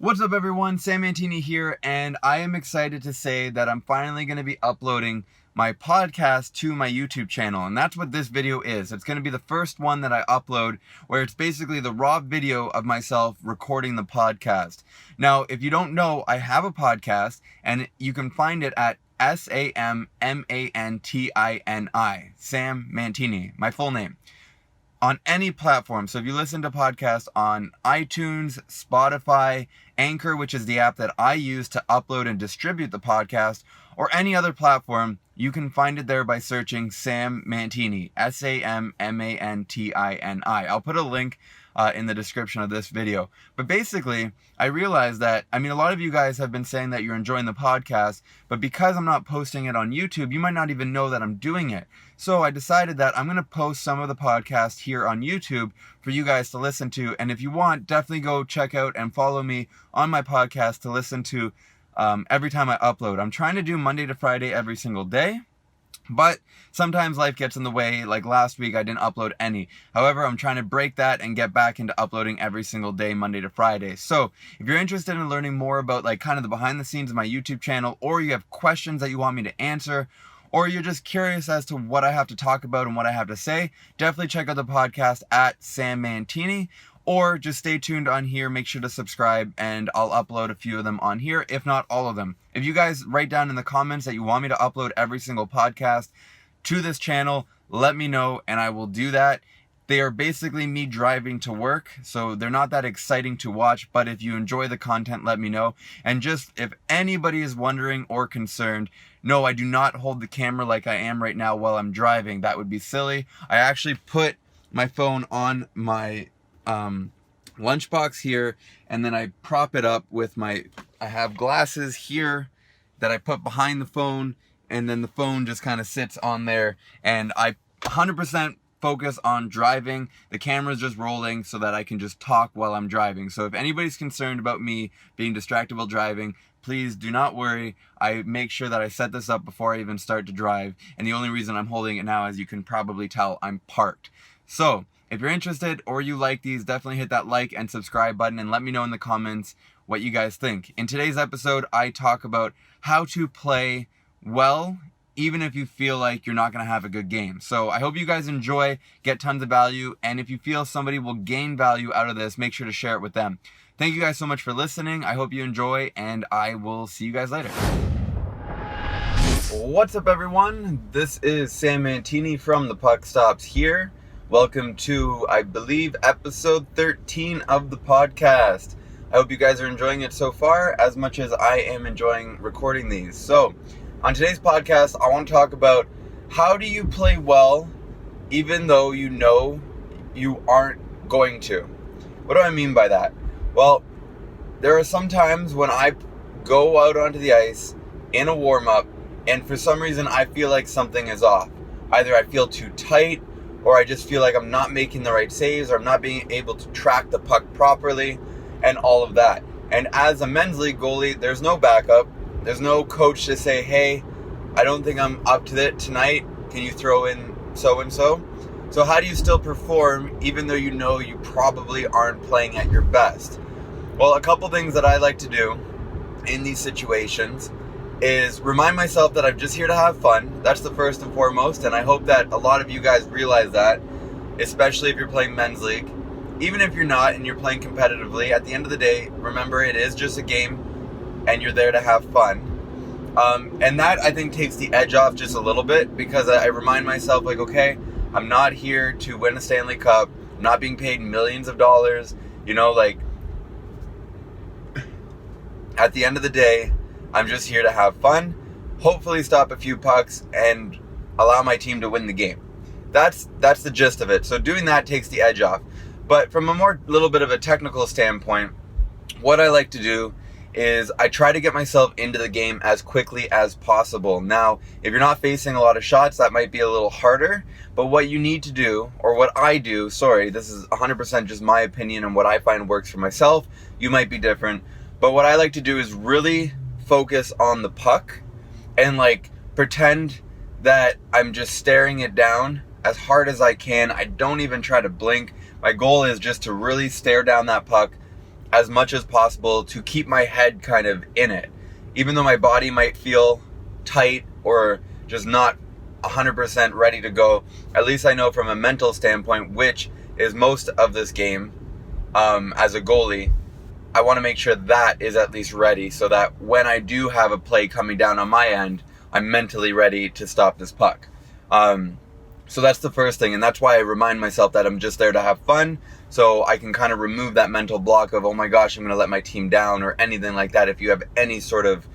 What's up everyone, Sam Mantini here, and I am excited to say that I'm finally going to be uploading my podcast to my YouTube channel, and that's what this video is. It's going to be the first one that I upload, where it's basically the raw video of myself recording the podcast. Now, if you don't know, I have a podcast, and you can find it at SAMMANTINI, Sam Mantini, my full name, on any platform. So if you listen to podcasts on iTunes, Spotify, Anchor, which is the app that I use to upload and distribute the podcast, or any other platform, you can find it there by searching Sam Mantini, SAMMANTINI. I'll put a link in the description of this video. But basically, I realized that, a lot of you guys have been saying that you're enjoying the podcast, but because I'm not posting it on YouTube, you might not even know that I'm doing it. So I decided that I'm going to post some of the podcast here on YouTube for you guys to listen to. And if you want, definitely go check out and follow me on my podcast to listen to every time I upload. I'm trying to do Monday to Friday every single day, but sometimes life gets in the way. Like last week, I didn't upload any. However, I'm trying to break that and get back into uploading every single day, Monday to Friday. So if you're interested in learning more about kind of the behind the scenes of my YouTube channel, or you have questions that you want me to answer, or you're just curious as to what I have to talk about and what I have to say, definitely check out the podcast at Sam Mantini, or just stay tuned on here. Make sure to subscribe, and I'll upload a few of them on here, if not all of them. If you guys write down in the comments that you want me to upload every single podcast to this channel, let me know, and I will do that. They are basically me driving to work, so they're not that exciting to watch, but if you enjoy the content, let me know. And just if anybody is wondering or concerned, no, I do not hold the camera like I am right now while I'm driving. That would be silly. I actually put my phone on my lunchbox here, and then I prop it up with I have glasses here that I put behind the phone, and then the phone just kind of sits on there, and I 100% focus on driving. The camera's just rolling so that I can just talk while I'm driving. So if anybody's concerned about me being distracted while driving, please do not worry. I make sure that I set this up before I even start to drive, and the only reason I'm holding it now, as you can probably tell, I'm parked. So if you're interested or you like these, definitely hit that like and subscribe button, and let me know in the comments what you guys think. In today's episode, I talk about how to play well even if you feel like you're not going to have a good game. So I hope you guys enjoy, get tons of value, and if you feel somebody will gain value out of this, make sure to share it with them. Thank you guys so much for listening. I hope you enjoy, and I will see you guys later. What's up everyone? This is Sam Mantini from The Puck Stops Here. Welcome to, I believe, episode 13 of the podcast. I hope you guys are enjoying it so far as much as I am enjoying recording these. So, on today's podcast, I want to talk about how do you play well even though you know you aren't going to. What do I mean by that? Well, there are some times when I go out onto the ice in a warm-up, and for some reason I feel like something is off. Either I feel too tight, or I just feel like I'm not making the right saves, or I'm not being able to track the puck properly, and all of that. And as a men's league goalie, there's no backup. There's no coach to say, hey, I don't think I'm up to it tonight. Can you throw in so-and-so? So how do you still perform even though you know you probably aren't playing at your best? Well, a couple things that I like to do in these situations is remind myself that I'm just here to have fun. That's the first and foremost, and I hope that a lot of you guys realize that, especially if you're playing men's league. Even if you're not and you're playing competitively, at the end of the day, remember it is just a game and you're there to have fun. And that, I think, takes the edge off just a little bit, because I remind myself, okay, I'm not here to win a Stanley Cup. I'm not being paid millions of dollars. At the end of the day, I'm just here to have fun, hopefully stop a few pucks, and allow my team to win the game. That's the gist of it. So doing that takes the edge off. But from a little bit of a technical standpoint, what I like to do is I try to get myself into the game as quickly as possible. Now, if you're not facing a lot of shots, that might be a little harder, but what you need to do, or what I do, this is 100% just my opinion and what I find works for myself. You might be different, but what I like to do is really focus on the puck and pretend that I'm just staring it down as hard as I can. I don't even try to blink. My goal is just to really stare down that puck as much as possible to keep my head kind of in it. Even though my body might feel tight or just not 100% ready to go, at least I know from a mental standpoint, which is most of this game, as a goalie, I want to make sure that is at least ready so that when I do have a play coming down on my end, I'm mentally ready to stop this puck. So that's the first thing, and that's why I remind myself that I'm just there to have fun, so I can kind of remove that mental block of, oh my gosh, I'm going to let my team down, or anything like that. If you have any sort of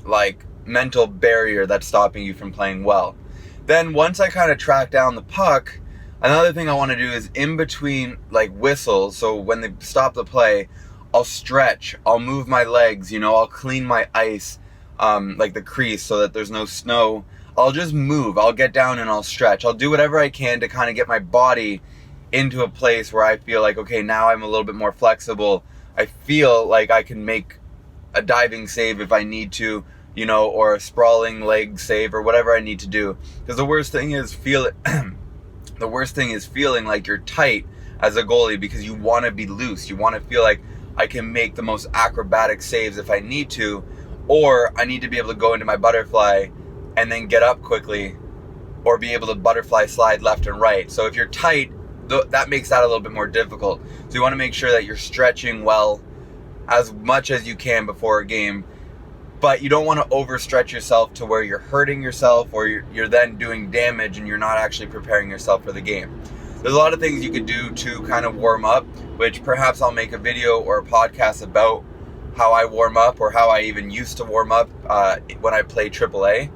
like mental barrier that's stopping you from playing well. Then once I kind of track down the puck, another thing I want to do is in between like whistles, so when they stop the play, I'll stretch, I'll move my legs, I'll clean my ice, like the crease so that there's no snow. I'll just move, I'll get down and I'll stretch. I'll do whatever I can to kind of get my body into a place where I feel like, okay, now I'm a little bit more flexible. I feel like I can make a diving save if I need to, or a sprawling leg save or whatever I need to do. Because the worst thing is feeling like you're tight as a goalie, because you want to be loose. You want to feel like I can make the most acrobatic saves if I need to, or I need to be able to go into my butterfly and then get up quickly, or be able to butterfly slide left and right. So if you're tight, that makes that a little bit more difficult. So you want to make sure that you're stretching well as much as you can before a game, but you don't want to overstretch yourself to where you're hurting yourself, or you're then doing damage and you're not actually preparing yourself for the game. There's a lot of things you could do to kind of warm up, which perhaps I'll make a video or a podcast about how I warm up, or how I even used to warm up when I play AAA.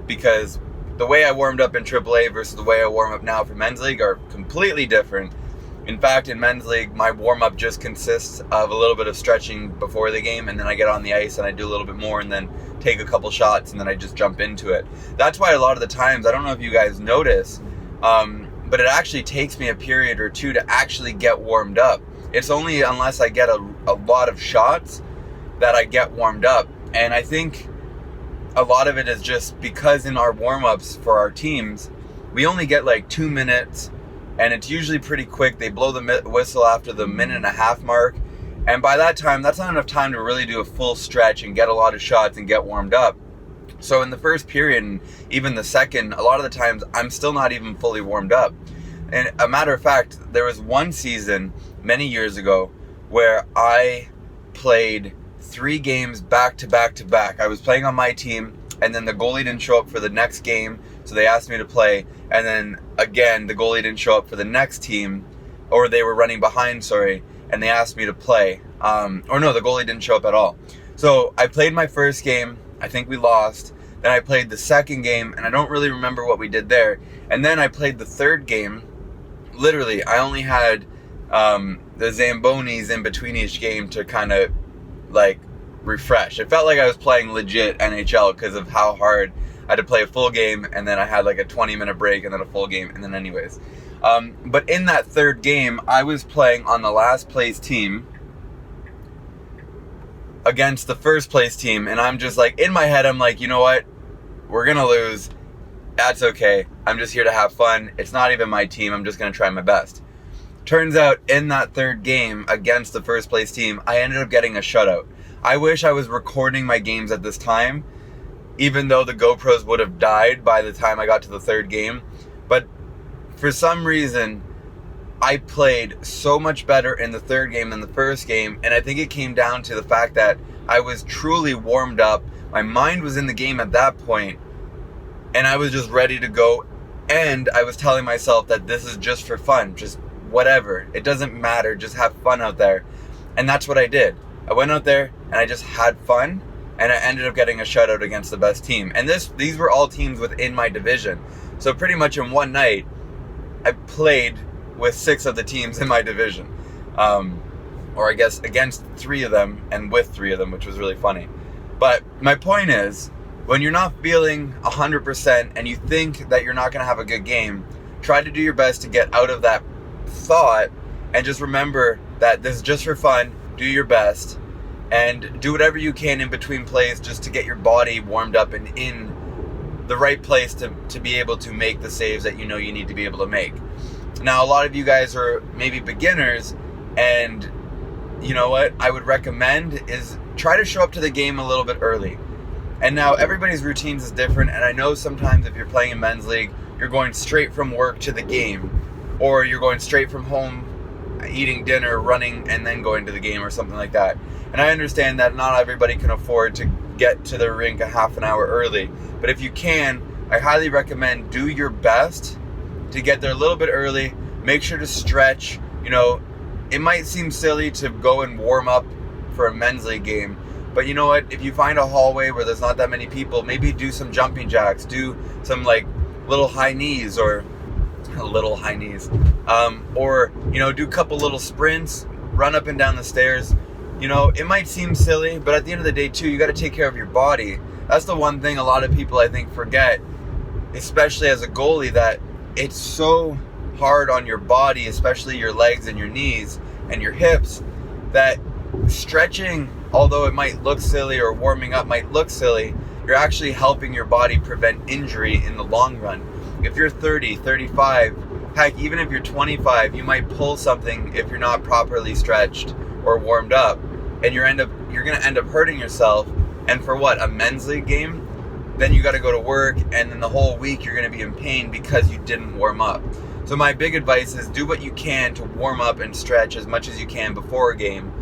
Because the way I warmed up in AAA versus the way I warm up now for men's league are completely different. In fact, in men's league, my warm up just consists of a little bit of stretching before the game, and then I get on the ice and I do a little bit more, and then take a couple shots, and then I just jump into it. That's why a lot of the times, I don't know if you guys notice, but it actually takes me a period or two to actually get warmed up. It's only unless I get a lot of shots that I get warmed up. And I think a lot of it is just because in our warm-ups for our teams, we only get like 2 minutes, and it's usually pretty quick. They blow the whistle after the 1.5 minute mark, and by that time, that's not enough time to really do a full stretch and get a lot of shots and get warmed up. So in the first period, and even the second, a lot of the times, I'm still not even fully warmed up. And a matter of fact, there was one season many years ago where I played 3 games back to back to back. I was playing on my team, and then the goalie didn't show up for the next game, so they asked me to play. And then again, the goalie didn't show up for the next team, or they were running behind, and they asked me to play. Or no, the goalie didn't show up at all. So I played my first game. I think we lost. Then I played the second game, and I don't really remember what we did there. And then I played the third game. Literally, I only had the Zambonis in between each game to kind of like refresh. It felt like I was playing legit NHL because of how hard I had to play a full game, and then I had like a 20-minute break and then a full game, and then anyways. But in that third game, I was playing on the last place team against the first place team, and I'm just like, in my head, I'm like, you know what? We're gonna lose. That's okay. I'm just here to have fun. It's not even my team. I'm just gonna try my best. Turns out in that third game against the first place team, I ended up getting a shutout. I wish I was recording my games at this time, even though the GoPros would have died by the time I got to the third game. But for some reason, I played so much better in the third game than the first game, and I think it came down to the fact that I was truly warmed up. My mind was in the game at that point, and I was just ready to go. And I was telling myself that this is just for fun, just whatever. It doesn't matter, just have fun out there. And that's what I did. I went out there and I just had fun, and I ended up getting a shutout against the best team. And these were all teams within my division. So pretty much in one night, I played with 6 of the teams in my division. Or I guess against 3 of them and with 3 of them, which was really funny. But my point is, when you're not feeling 100% and you think that you're not going to have a good game, try to do your best to get out of that thought, and just remember that this is just for fun. Do your best and do whatever you can in between plays just to get your body warmed up and in the right place to be able to make the saves that you know you need to be able to make. Now, a lot of you guys are maybe beginners, and you know what I would recommend is try to show up to the game a little bit early. And now everybody's routines is different, and I know sometimes if you're playing in men's league, you're going straight from work to the game, or you're going straight from home, eating dinner, running, and then going to the game or something like that. And I understand that not everybody can afford to get to the rink a half an hour early, but if you can, I highly recommend do your best to get there a little bit early. Make sure to stretch. You know, it might seem silly to go and warm up for a men's league game, but you know what? If you find a hallway where there's not that many people, maybe do some jumping jacks, do some like little high knees, or or you know, do a couple little sprints, run up and down the stairs. You know, it might seem silly, but at the end of the day too, you got to take care of your body. That's the one thing a lot of people I think forget, especially as a goalie, that it's so hard on your body, especially your legs and your knees and your hips, that stretching, although it might look silly, or warming up might look silly, you're actually helping your body prevent injury in the long run. If you're 30, 35, heck, even if you're 25, you might pull something if you're not properly stretched or warmed up, and you're going to end up hurting yourself. And for what, a men's league game? Then you got to go to work, and then the whole week you're going to be in pain because you didn't warm up. So my big advice is do what you can to warm up and stretch as much as you can before a game.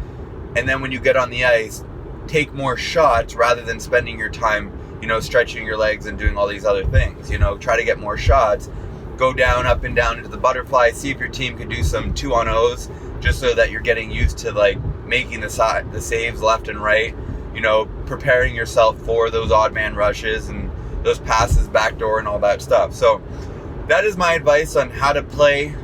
And then when you get on the ice, take more shots rather than spending your time, you know, stretching your legs and doing all these other things. You know, try to get more shots. Go down, up and down into the butterfly. See if your team can do some 2-on-0s, just so that you're getting used to like making the saves left and right. You know, preparing yourself for those odd man rushes and those passes backdoor and all that stuff. So that is my advice on how to play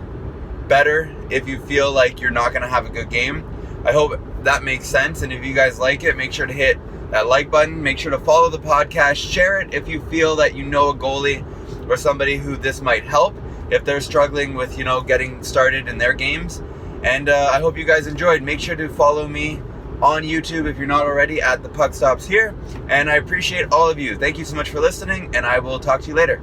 better if you feel like you're not going to have a good game. I hope that makes sense. And if you guys like it, make sure to hit that like button. Make sure to follow the podcast. Share it if you feel that you know a goalie or somebody who this might help if they're struggling with, you know, getting started in their games. And I hope you guys enjoyed. Make sure to follow me on YouTube if you're not already at The Puck Stops Here. And I appreciate all of you. Thank you so much for listening, and I will talk to you later.